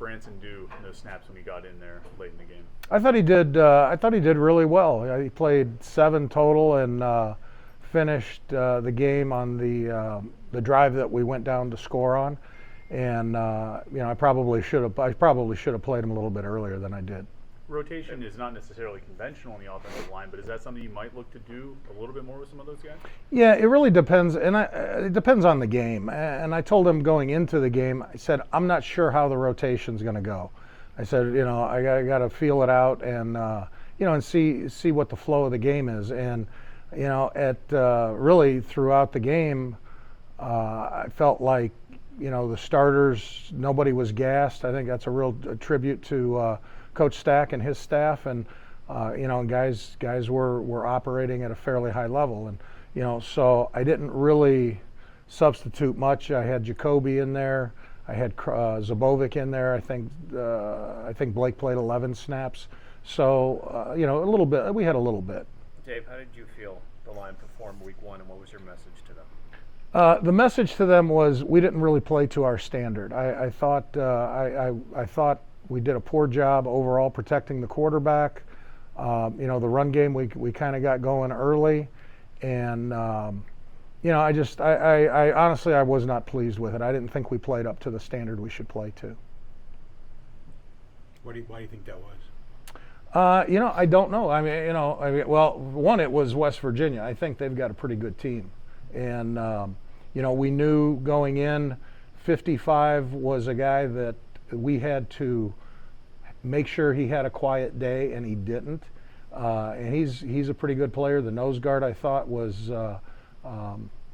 Branson do in those snaps when he got in there late in the game? I thought he did. I thought he did really well. He played 7 total and finished the game on the drive that we went down to score on. And I probably should have played him a little bit earlier than I did. Rotation is not necessarily conventional on the offensive line, but is that something you might look to do a little bit more with some of those guys? Yeah, it really depends, and it depends on the game. And I told him going into the game, I said, I'm not sure how the rotation's going to go. I said, I got to feel it out and and see what the flow of the game is. And really throughout the game, I felt like the starters, nobody was gassed. I think that's a real tribute to Coach Stack and his staff, and guys were operating at a fairly high level, and so I didn't really substitute much. I had Jacoby in there, I had Zabovic in there. I think Blake played 11 snaps, so a little bit. We had a little bit. Dave, how did you feel the line performed week 1, and what was your message to them? The message to them was we didn't really play to our standard. I thought we did a poor job overall protecting the quarterback. The run game we kind of got going early, and I honestly I was not pleased with it. I didn't think we played up to the standard we should play to. Why do you think that was? I don't know. Well, one, it was West Virginia. I think they've got a pretty good team, and we knew going in, 55 was a guy that we had to make sure he had a quiet day, and he didn't. And he's a pretty good player. The nose guard, I thought, was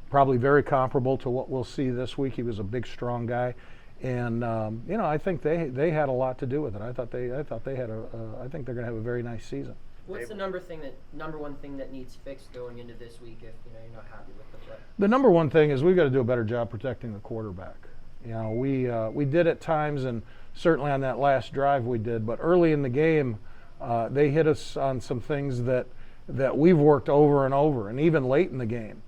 probably very comparable to what we'll see this week. He was a big, strong guy, and I think they had a lot to do with it. I think they're going to have a very nice season. What's the number one thing that needs fixed going into this week if you're not happy with the play? The number one thing is we've got to do a better job protecting the quarterback. We did at times, and certainly on that last drive we did, but early in the game they hit us on some things that we've worked over and over, and even late in the game.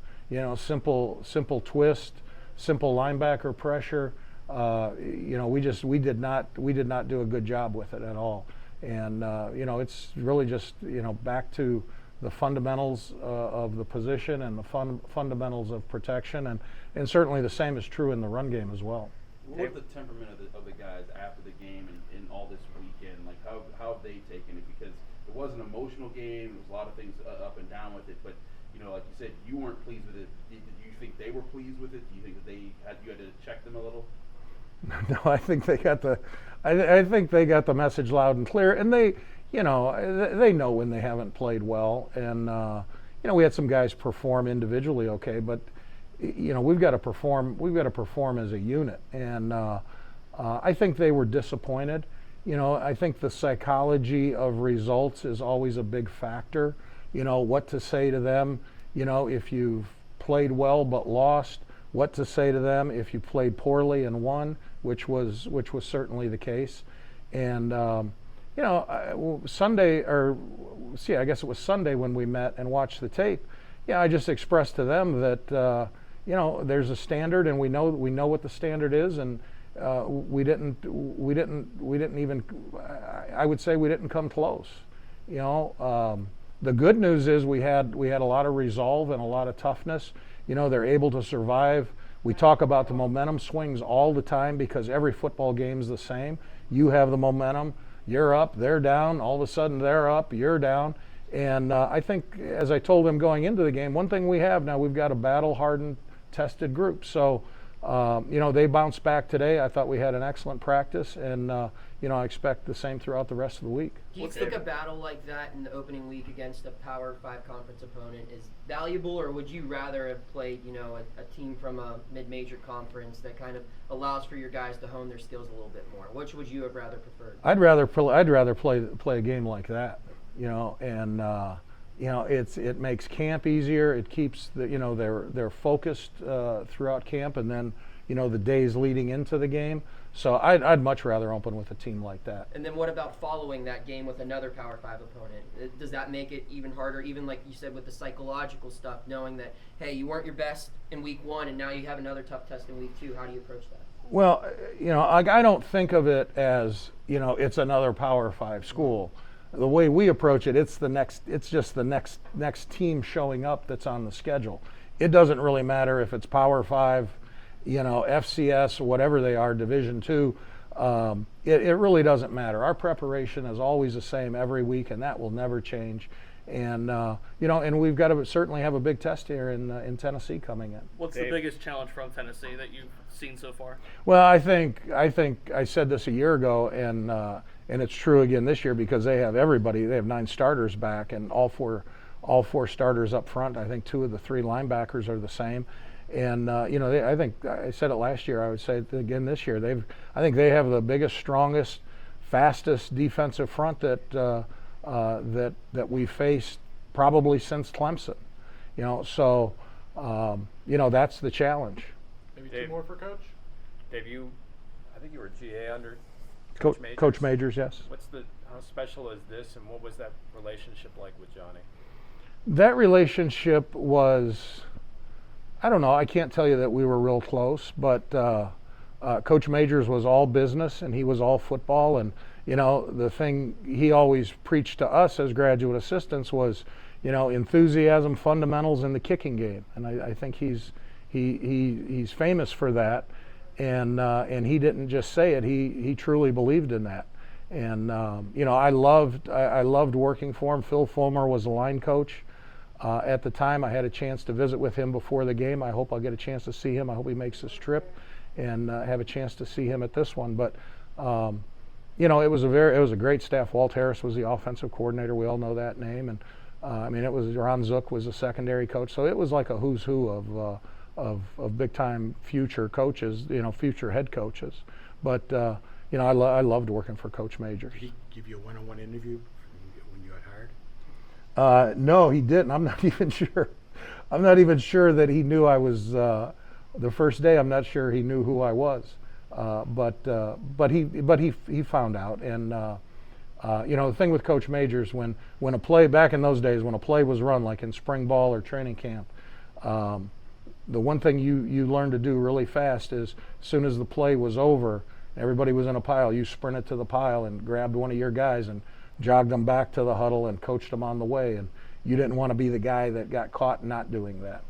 Simple twist, simple linebacker pressure. We did not do a good job with it at all. And it's really just back to the fundamentals of the position and the fundamentals of protection, and certainly the same is true in the run game as well. What was the temperament of the guys after the game and all this weekend? Like how have they taken it? Because it was an emotional game. There was a lot of things up and down with it. But like you said, you weren't pleased with it. Did you think they were pleased with it? Do you think that you had to check them a little? No, I think they got the message loud and clear, and they know when they haven't played well, and we had some guys perform individually okay, but we've got to perform as a unit, and I think they were disappointed. I think the psychology of results is always a big factor. What to say to them, if you've played well but lost, what to say to them if you played poorly and won, which was certainly the case. And Sunday, I guess it was Sunday when we met and watched the tape. I just expressed to them that there's a standard, and we know what the standard is, and we didn't even, I would say we didn't come close. The good news is we had a lot of resolve and a lot of toughness. They're able to survive. We talk about the momentum swings all the time because every football game's the same. You have the momentum, you're up, they're down, all of a sudden they're up, you're down. And I think, as I told them going into the game, one thing we have now, we've got a battle-hardened, tested group. So, they bounced back today. I thought we had an excellent practice, and I expect the same throughout the rest of the week. Do you think a battle like that in the opening week against a Power 5 conference opponent is valuable, or would you rather have played, a team from a mid-major conference that kind of allows for your guys to hone their skills a little bit more? Which would you have rather preferred? I'd rather play a game like that, and it makes camp easier. It keeps they're focused throughout camp, and then the days leading into the game. So I'd much rather open with a team like that. And then what about following that game with another Power 5 opponent? Does that make it even harder, even like you said with the psychological stuff, knowing that, hey, you weren't your best in week 1 and now you have another tough test in week 2? How do you approach that? Well, like I don't think of it as, it's another Power 5 school. The way we approach it, it's just the next team showing up that's on the schedule. It doesn't really matter if it's Power 5, FCS, whatever they are, Division 2. It really doesn't matter. Our preparation is always the same every week, and that will never change. And and we've got to certainly have a big test here in Tennessee coming in. What's Dave? the biggest challenge from Tennessee that you've seen so far? Well, I think I said this a year ago, and it's true again this year because they have everybody. They have 9 starters back, and all four starters up front. I think 2 of the 3 linebackers are the same. And I think I said it last year. I would say it again this year. I think they have the biggest, strongest, fastest defensive front that we faced probably since Clemson. So that's the challenge. Maybe Dave. 2 more for Coach? Dave, I think you were GA under Coach Majors, yes. How special is this, and what was that relationship like with Johnny? That relationship was, I don't know, I can't tell you that we were real close, but Coach Majors was all business and he was all football. And, the thing he always preached to us as graduate assistants was, enthusiasm, fundamentals, and the kicking game. And I think he's famous for that. And he didn't just say it, he truly believed in that. And, I loved working for him. Phil Fulmer was the line coach. At the time, I had a chance to visit with him before the game. I hope I'll get a chance to see him. I hope he makes this trip and have a chance to see him at this one. But it was a great staff. Walt Harris was the offensive coordinator. We all know that name. And it was Ron Zook was the secondary coach. So it was like a who's who of big time future coaches, future head coaches. But I loved working for Coach Majors. Did he give you a one-on-one interview when you got hired? No, he didn't. I'm not even sure. I'm not even sure that he knew I was the first day. I'm not sure he knew who I was. But he found out. And the thing with Coach Majors, when a play back in those days, when a play was run like in spring ball or training camp, the one thing you learn to do really fast is as soon as the play was over, everybody was in a pile, you sprinted to the pile and grabbed one of your guys and jogged them back to the huddle and coached them on the way. And you didn't want to be the guy that got caught not doing that.